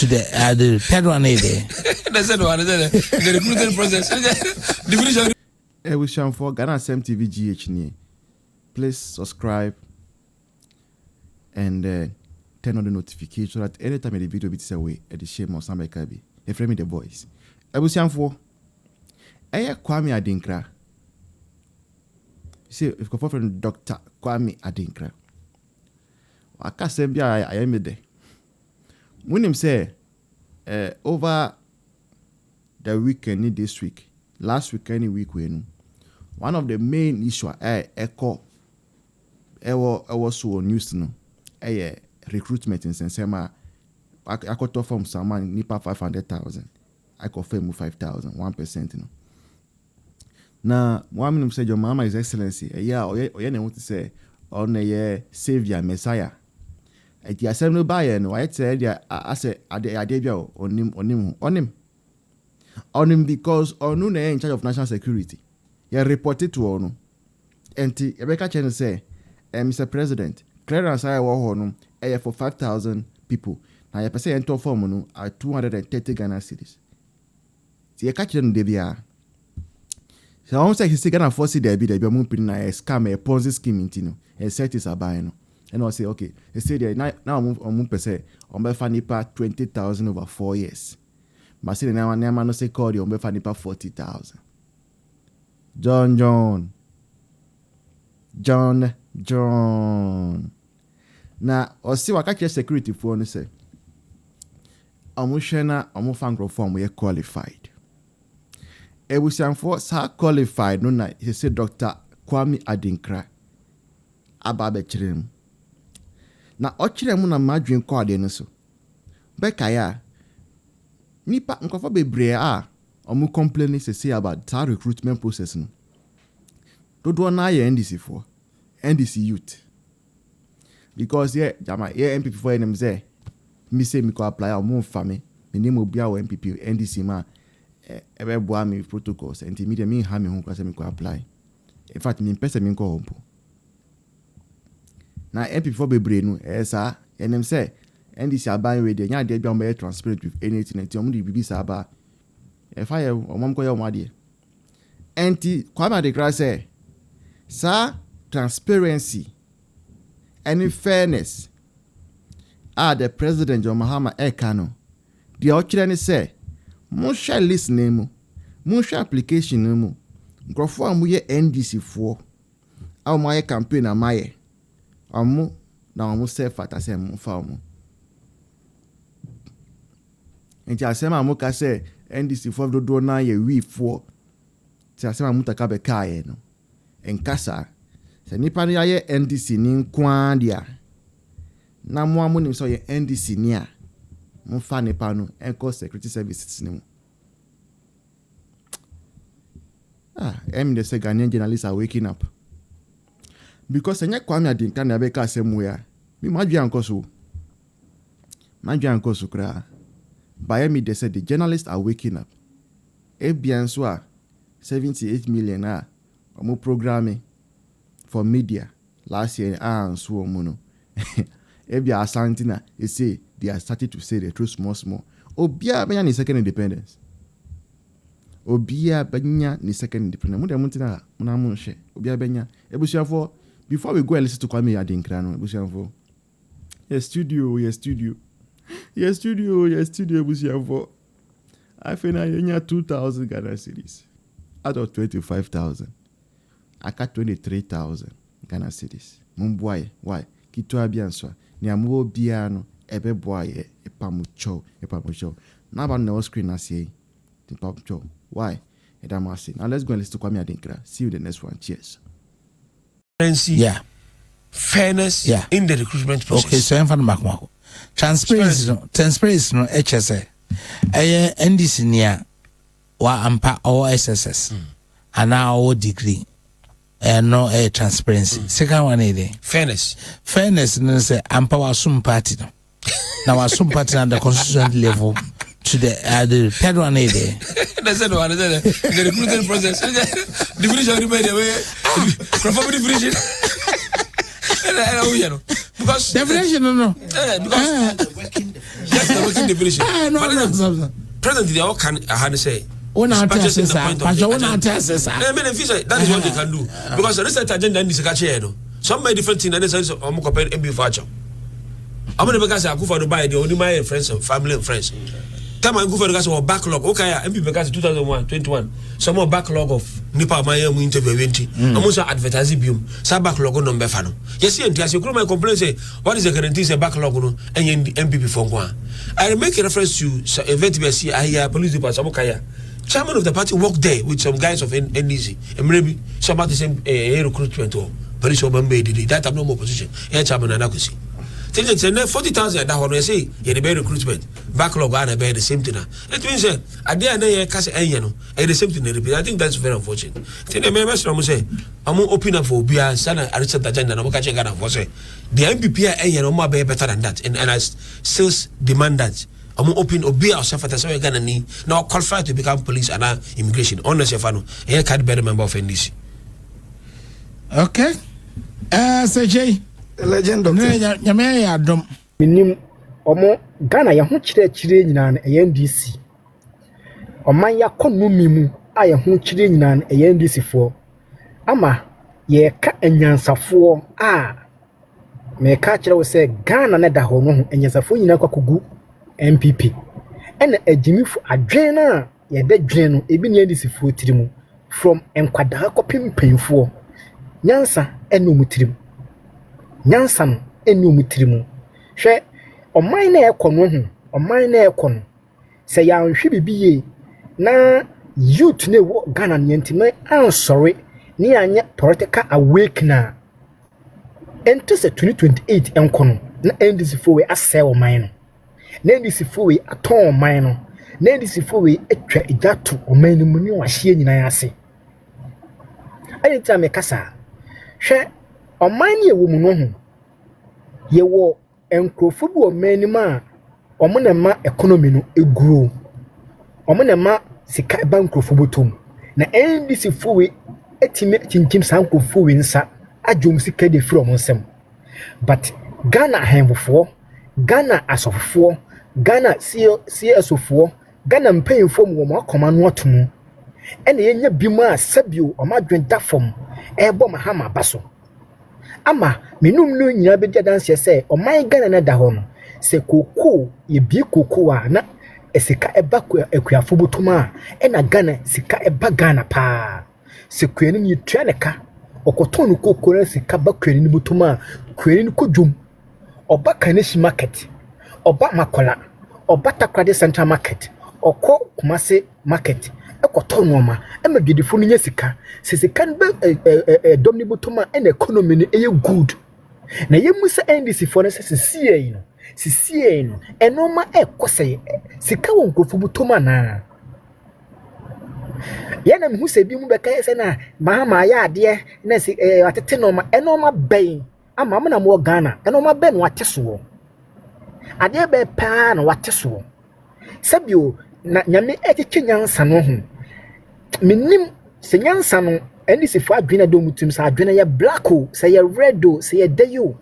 to the third one there. That's the recruitment process. Definition. Ebusian for Ghana SMTV GH. Please subscribe and turn on the notification so that anytime the video is away at the shame of somebody can be. They frame the voice. Ebusian for Kwame Adrinkra. See, if you from Dr. Kwame Adrinkra. I can't say I am there. When him say over the weekend this week, last week any week when one of the main issue echo was so news no recruitment in Sensema I got off from someone nipa 500,000 I got fame 5,000 1% no. Now one minute say your mama is excellency or want to say on a savior messiah. Eti asem no buy no I tell dia ase adebia on him because onu na in charge of national security. You report it to onu. Enti Rebecca Chen say Mr. President clearance I wo no for 5,000 people. Na you say enter form no at 230 Ghana cedis. Ti e catch them dey bia. So I say he say Ghana force dey be mo pin na scam a Ponzi scheme intino. E set is abai no. And I say, okay, they say there now I'm say on be fanipa 20,000 over 4 years. But say now no say call you on be fanipa 40,000. John. Now or see what catch security for no say. Shena fangro form we qualified. Ebusian for sa qualified no na he say Dr. Kwame Adrinkra ababe chirem. Na ochire mu na madwen kwa de no so beka ya nipa nkofo bebre a omu complain say about that recruitment process no dodo na ye NDC youth because jama MPP for them say me say me ko apply omu fame me name obi a MPP NDC ma ebe boa me protocols and me ha me hu kwa say me ko apply in fact me pese me ko hompo. Na MP for bebre no esa enem say NDC aban we dey nya dey bia mo transparent with anything enti omo dey bibi sa ba e fa ye omo ko ye omo ade enti Kwame Adrinkra say sa transparency and fairness the president John Mahama no the ochire ni say mo share list name mo share application name grofo amu ye NDC for amu ye campaign amaye amu na amu self atase mu fa amu enti asema amu ka say NDC for do na ye we for ti asema amu taka be kae no enkasa se nipa no ye NDC ni nkwa dia na mo amu ni so ye NDC ni a mo fa nipa no enko security services ni mu the say Ghanaian journalists are waking up. Because enya Kwame Adrinkra na beka asem ya mi madua nkoso kra by me they said the journalists are waking up. Ebian so 78 million omo programming for media last year so omo no ebia asantina they say they are starting to say the truth small obia benya ni second independence mo dem ntina na mo hwe obia benya ebusuafo. Before we go and listen to Kwame Adrinkra, no, Busianfo. Yes, studio, Busianfo. I feel na 2,000 Ghana cedis out of 25,000. I got 23,000 Ghana cedis. Mumboy, why? Kito abianswa. Ni amuo biano ebe boy epamucho. Now about no screen I say the pamucho. Why? Now let's go and listen to Kwame Adrinkra. See you the next one. Cheers. Fairness in the recruitment process. Okay, so I'm from Makmako. Transparency no HSA. NDC near wa ampa or SSS. And now degree. No transparency. Second one fairness no say ampa wa sum party no. Now wa sum party at the constituent level to the third one there. That's the recruitment process. Definition remain the way. Conform definition. Because definition no. Because That's the working definition. No. Presently, they all can say. That is what they can do. Because the research agenda is a catcher. Some may different thing, and they say, I'm comparing MB Facho. I'm going to because I go for the buy the only my friends, family, and friends. Time I go for the guys or backlog. Okay, MB because 2021. Some more backlog of Nipa Maya interview 20. I'm also advertising boom. Some backlog on number fano. Yes, yes, you could my complaint say, what is the guarantee? Say backlog and MPP for one. I make a reference to event we see I police department Samokaya. Chairman of the party worked there with some guys of NDC and maybe some of the same recruitment or police or Bombay did that have no more position. Chairman and Akusi. 40,000 that one say you the recruitment backlog and the same thing. It means I dare na cast the same thing repeat. I think that's very unfortunate. Then the members from say I'm open up for Bia Sana Arista agenda and catch Ghana for say the MPP more better than that and I still demand that I'm open or be ourselves at a Ghana need now qualified to become police and immigration honest if I know here can't be a member of NDC. Okay. Sir Jay. Legend of Yamea Minim Omo Ghana ya chire nyina na NDC. Oman ya konu mimu a ya chire nyina na NDC fo. Ama ye ka enyansafo a me ka kire wo se Ghana na da ho no enyansafo nyina kwakugu MPP. Ena agimifu adwen na ye da dwen no ebi ne NDC fo tirimu from enkwada kopim penfo. Nyansa enu mutirimu. Nyansa no enu umutirimu hwe oman na ekono hu oman na ekono se ya nhwe bibiye na youth na wo Ghana ntime ansori ni anya political awakening ento se 2028 enkono na NDC fo we asɛ oman no na NDC fo we aton oman no na NDC fo we atwa ejato oman no mu ni wahye nyina ase ayi ta me kasa hwe oman ni ewo mu no hu ye wo enkrofo bi o manima omo na ma economy no eguro omo na ma sika ba enkrofo botom na NDC fo we etime tinkim san krofo we nsa adwom sika de free omo nsem but Ghana hembofo Ghana asofofo Ghana CSofo Ghana mpanyimfo mu wo akoma no atomu ene yenya bima sabio omo adwen da fom ebo Mahama baso ama menum no nyina be dia danse se oman Ghana na da ho no se koko ye bi koko a na esika eba akuafo botuma ena Ghana sika eba Ghana pa se kwani ni tua ne ka okoton no koko na sika ba kwani ni botuma kwani ni kodwum oba Kaneshi market oba Makola oba Takrade Central market okọ Kumase market ekoton no ma emagedifo no nya sika se sika be domni botuma en economy no eye good na yemu se NDC for se sie no enoma ekose sika won krofo botuma na yana mi hu se bi mu be kai se na Mahama ya ade na se atete no ma enoma ben ama na mo Ghana enoma ben wate so ade be pa na wate so sabio na nyame etche nyansa no ho minim se nyansa no NDC fo adwena do mutim sa adwena ya blacko se ya redo se ya dayo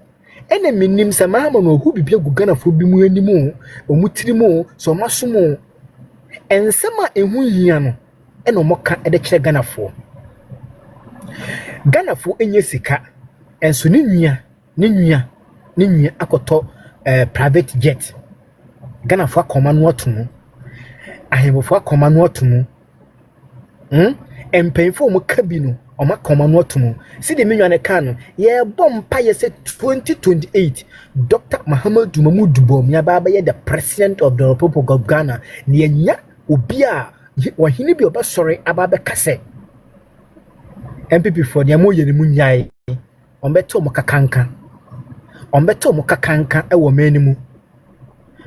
ene minim se Mahama no hu bibia gu Ghana fo bi mu animu omutirimu so masomo ensema ehu hia no ene omoka ede kire Ghana fo enye sika enso ne nua akoto private jet Ghana fo akoma no atomu ahemfo akoma no atomu empenfo mu kabino oma koma no atomu si de menwa ne ka no ye bompa ye se 2028 Dr. Mahama Dumamudubom ya baba ye the president of the Republic of Ghana ne nya obi a wahini bi oba sori ababa kase MPP for ne mo ye ne munyai ombeto mo kakanka e wo manimu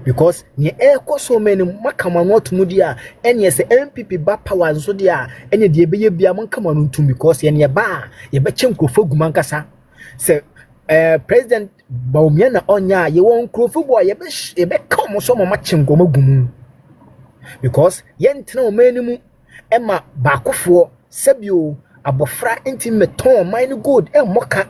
because ne so many makama no to dia ene se MPP ba power so dia ene de beye bia mon kama no tum because ene ba ye be chenkrofo guman kasa se president Baumia na onya ye won krofo bo ye be come so mo machengo magumu because ye ntena o manimu ema ba kofo sabio abofra ntime ton mine good e moka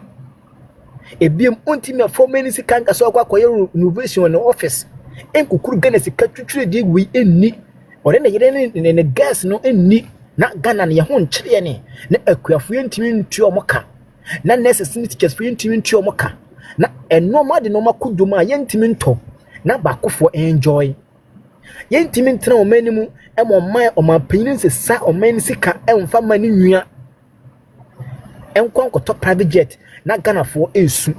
ebiem ntime for many sikanka so akwa koye innovation no office enkukuru Ghana sika twitwire de wi enni ore na yere ne gas no enni na Ghana ne ho nkyere ne na akuafo yentimi ntuo moka na nurses ne teachers fo yentimi ntuo moka na enoma de noma kuduma yentimi nto na bakofo enjoy yentimi ntena o manimu e mo man o man panyin sesa o man sika emfa mani nwua enkonkoto private jet na Ghana fo esu.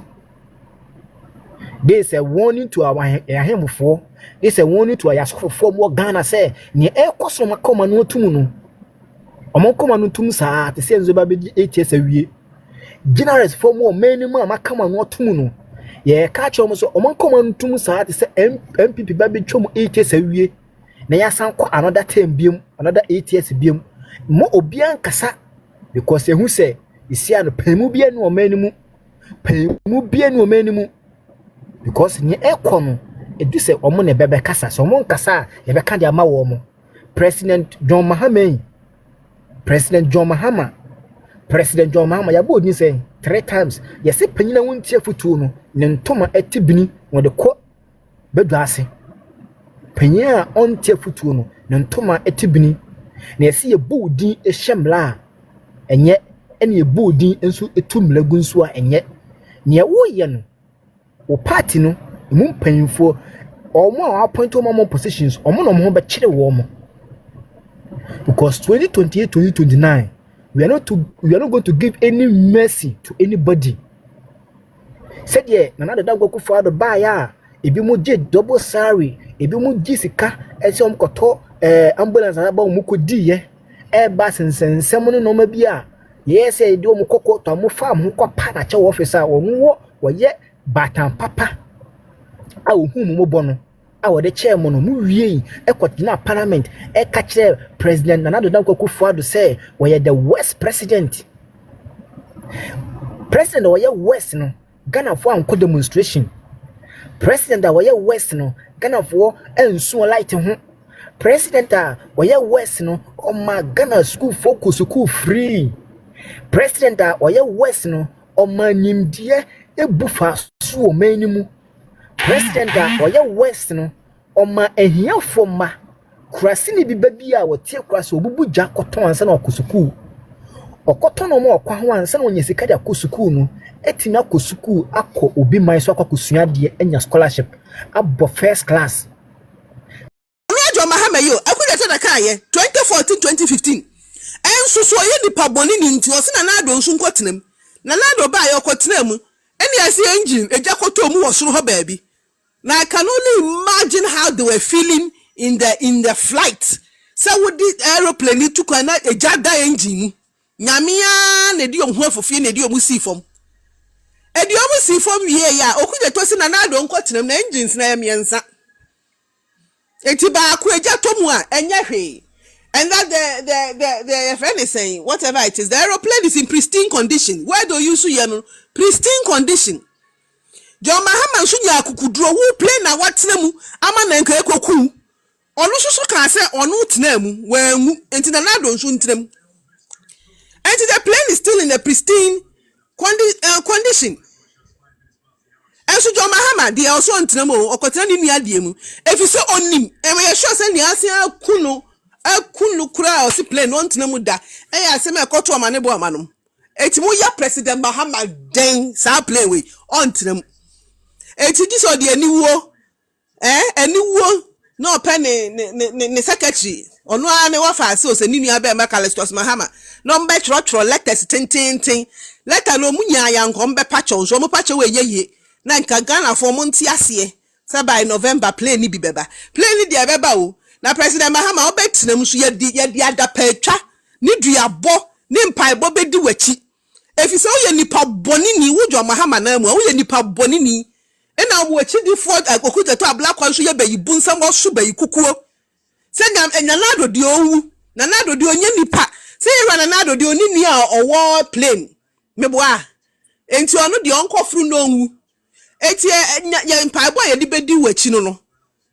This a warning to our him before. This a warning to our yasofo for more Ghana say ni e koso makoma no tumu no. Omo koma no tumu sa te se nzo ba be 8 years awie. Generous for more minimum amakama no tumu no. Ye ka che omo so omo koma no tumu sa te se MPP ba be twom 8 years awie. Na ya san kwa another 10 biom, another 8 years biom. Mo obi ankasa because ehu say isi ano pemu bia no omanimu. Pemu bia no omanimu. Because ni ekono edu se omo ne bebe kasa so omo nkasa ye be ka de ama wo omo President John Mahama ya bo ni say 3 times ye se panyina wontie futu no ne ntoma etibini wo de ko bedu ase panyina ontie futu no ne ntoma etibini na ye se ye bo din ehyemla enye ene ye bo din enso etumla gunso a enye ne wo ye no o party no mu mpanyimfo omo a appoint omo positions omo no mo be kire wo mo because 2028-2029 we are not going to give any mercy to anybody. Said ye na da go for the buyer ebi mo je double salary ebi mo jisika ese om koto ambulance aba mo kodi ye e ba sensensem no ma bia yes e di om kokko to mo farm ho kwa na che officer wo ye batan papa a ohun mo bono a wo de chairman no mu wie na parliament e ka kire president Nana Danko Kufuor say we the worst president we west no Ghana for anko demonstration president we west no Ghana for enso light ho president we west no o ma Ghana school focus school free president we west no o ma nimdie ebufa so manimu president oya west no oma ehia foma kurase ni biba bia wotie kurase obubu gya koton ansa na okosuku okoton no mo okwa ho ansa na onyesika de akosuku no etina akosuku akọ obi man so akosua de enya scholarship abo first class Roger Mahama yo akudete na kaye 2014-2015 ensuso ye nipa boni ni nti osina na ado nsu nkotenam na ado ba ye okotenam eni ase engine ejakoto mu wosoro ho baabi. Now I can only imagine how they were feeling in the flight. So with the aeroplane it took a jada engine. Nyamia ne di omho afofie ne di omusi fom. E di omusi fom ye ya okude tosi na ado nkotenam na engines na emiensa. Eti ba ku eja tomu a enya hwe. And that the friend is saying whatever it is, the aeroplane is in pristine condition. Where do you see pristine condition? John Mahama nso nya akukuduro wo plane na watena mu ama na nka ekoku onu susu kan se onu tena mu wanwu enti na nado nso ntena mu enti the plane is still in a pristine condition enso John Mahama dey also ntena mu okotena ni nua die mu efi se onim e we sure se ni ase akunu kura o si plane on ntena mu da e ya se me ekoto amane bo amanom enti mu ya president Mahama den sa plane we on ntena mu eti diso de aniwo aniwo no pe ne secretary onu ane wa fa se o se ninu abe Macalestos Mahama no mbe trotro letters tintintin letter no munya ya nko mbe pacho so mo pacho we yeye na nka Ghana for mo nti ase se by November plane ni bi beba plane ni de beba o na president Mahama obetinam so ye di ada patwa ni duabo ni mpaebo bedi wachi efise o ye nipa boni ni wujo Mahama na mu o ye nipa boni ni ena wo chidi ford akokuta to abla kwan so ye bayi bunsam wo so bayi kukuo se nyam enyanado de owu na nado de onye nipa se ye na nado de oni ni a owo plane mebo a enti onu de onkofru no owu eti ye mpaebo ye di bedi wachi no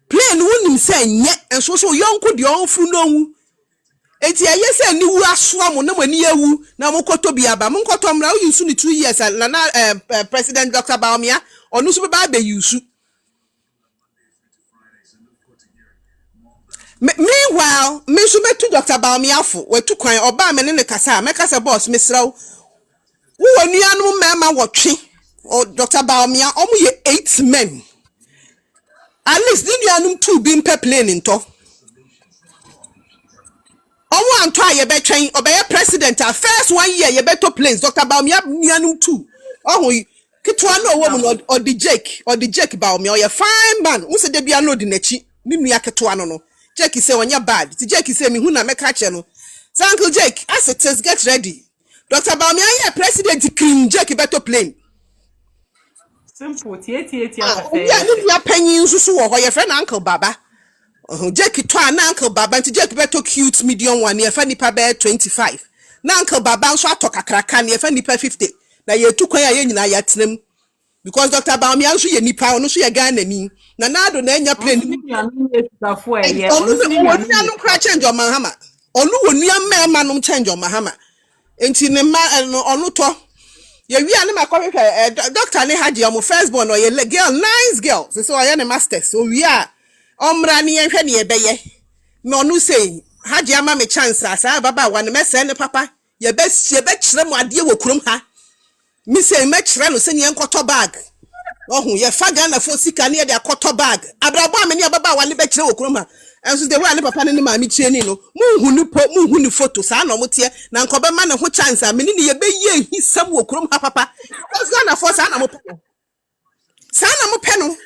plane wonim se nye enso so yonko de onfru no owu eti ye se ni wu aso am na mani ewu na mokoto biaba monkoto mra wo yusu ni 2 years na president Dr. Baumia onu so ba yusu Meanwhile, me so me to Dr. Bamiafo, we to kwan oba me ne kasa, me kasa boss me sraw. Wo nuanu mema wotwe. O Dr. Bamia, omo ye 8 men. At least ni nuanu 2 bi mpe plane into. Omo anto aye be twen, obeye president first 1 year ye beto planes. Dr. Bamia nuanu 2. Oh kitwa no wo mu or the Jake Bamia, ye fine man. Wo se de bia no di nachi. Ni nua ketwa no. Jake say onya bad. Ti Jake say me hu na meka che no. So Uncle Jake, as it is, get ready. Dr. Bamia ye president cream Jake beto plane. Simple. Yeah, you are penny so wo your friend Uncle Baba. Jake to an Uncle Baba and Jake beto cute medium one ye fa nipa be 25. Na Uncle Baba so atok akraka ye fa nipa 50. Na ye tu kwan ye nyina ya tenem. Because Dr. Bamia so ye nipa ono so ye Ghana ni. Na do na enya plane. Onu kra change on Mahama. Onu wonu amema no change on Mahama. Enti ne ma onu to. Ye wi ane makwa doctor ne haji omo first born or ye girl nice girl. So I am masters. So we are omra ne hwe ne ebeye. Me onu say haji ama me chance asa baba wan me se ne papa. Ye be kire mu ade wo kurom ha. Me say me kire no se ne enkoto bag. Ohun ye fa Ghana fo sika ne de akoto bag. Abrabo ameni baba wan be kire wo kurom ha. Enso de wa ne papa ne ma mi kire ni no. Mu hu ni photo sa na omote na nkobe ma ne ho chance ameni ne ye be ye hisam wo kurom ha papa. Because Ghana fo sa na mo peno. Sa na mo peno.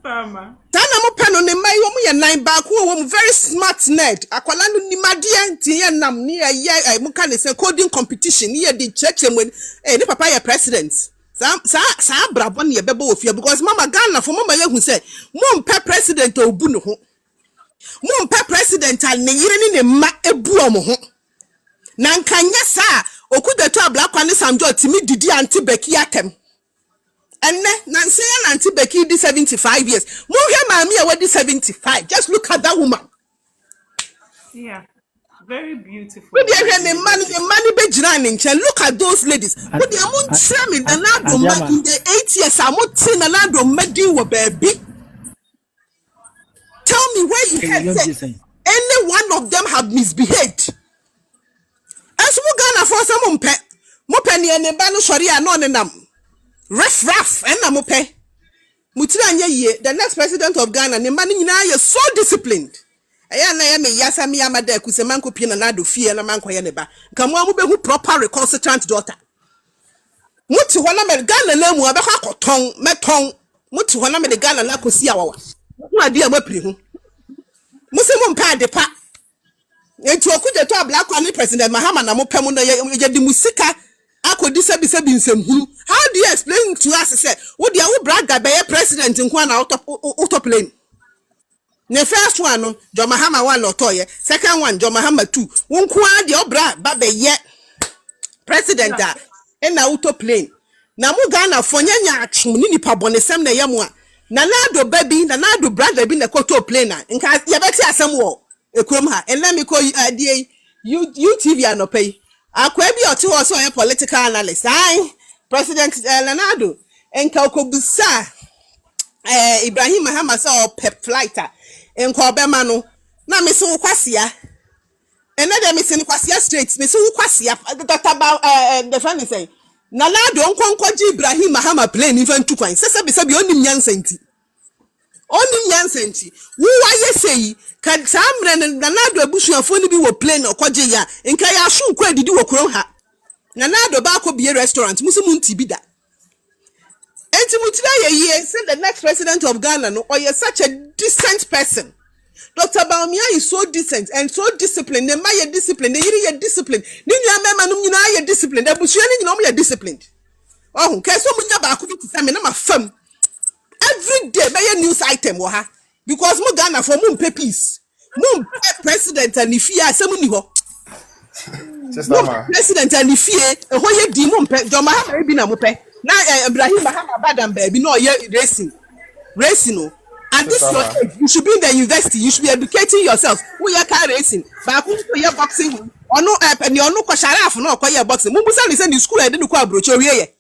Tana mo peno ne mai wo mu ye nine back wo mu very smart nerd. Akwala no ni made nti ye nam ne ye mo ka ne say coding competition ne ye di cheche mu ne papa ye president. Sa brabo ne ye bebo ofia because mama Ghana for mama ye hu say mo mpe president obu ne ho. Mo mpe president al ne yire ni ne ma ebu omo ho. Na nkanya sa okudeto ablakwa ne samjo timi didi anti beki atem. And Nancy and Auntie Becky did 75 years. Mohia Mami already 75. Just look at that woman. Yeah. Very beautiful. Look at those ladies. But they are more charming than that in the 8 years. I'm not saying another medin baby. Tell me where you can say any one of them have misbehaved. As we gonna for some pet. Mopeni and Bano Sharia non. Rough and namope. Mutiranya ye, the next president of Ghana, the man is so disciplined. Ayana me yasami amade kusemanko pina na do fear na manko yaneba. Kamwa mube who proper recalcitrant daughter. Muti wana me Ghana na mu abekwa koton, meton. Muti wana me Ghana na kosi awawa. Mu ade amapri hu. Musemu mpa de pa. Enti okude to black one president Mahama na mo pemu na ye di musika. Akodi sebi nsemhuru. How do you explain to us say wo dia wo brother be president nkwa na auto plane? The first one no John Mahama one otoye, second one John Mahama 2. Wo nkwa dia obra ba be ye president da na auto plane. Na mu Ghana fo nyanya atwum ni nipa bonesem na yemu a. Na nado baby na nado brother bi na auto plane na. Nka ye beti asem wo ekrom ha. And let me call you TV anopay. Akwebi oti ho so political analyst. President Leonardo enka okobusa Ibrahim Mahama so pep flighter enka obema no na me so kwasia ene dem se ni kwasia straight me so kwasia the friend say Leonardo nkonkoji Ibrahim Mahama plane even two kwan sese be se bi onim nyansenti wo waye sei kan samre Leonardo abusuafo ni bi wo plane okoje ya enka ya so kwa didi wo kro ha Leonardo ba ko be restaurant musumu ntibi da enti mutira ye say the next president of Ghana no or you such a decent person. Dr. Bawumia is so decent and so disciplined. The my discipline, the yiri discipline. Ni nua mema no nyina ye disciplined. The busua ni nyina mo ye disciplined. Oh, ke so munya ba ko bi tisame na mafam. Every day be news item wo ha because mo Ghana for mo mpe peace. Mo president and ifie asem ni ho. President and ifie ho ye di mo mpe John Mahama bi na mo pe. Na Ibrahim Mahama badam baby no ye racing no. At this age, you should be in the university. You should be educating yourself. Who you car racing? But who you boxing? Or no and you no kwasharaf no kwa boxing. Mumbusa ni send school e dey kwa brocho wie ye.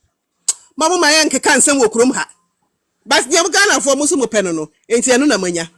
Mamu mayanke kan sem wo krom ha. But dem Ghana for musu mo peno no. Enti enu na manya.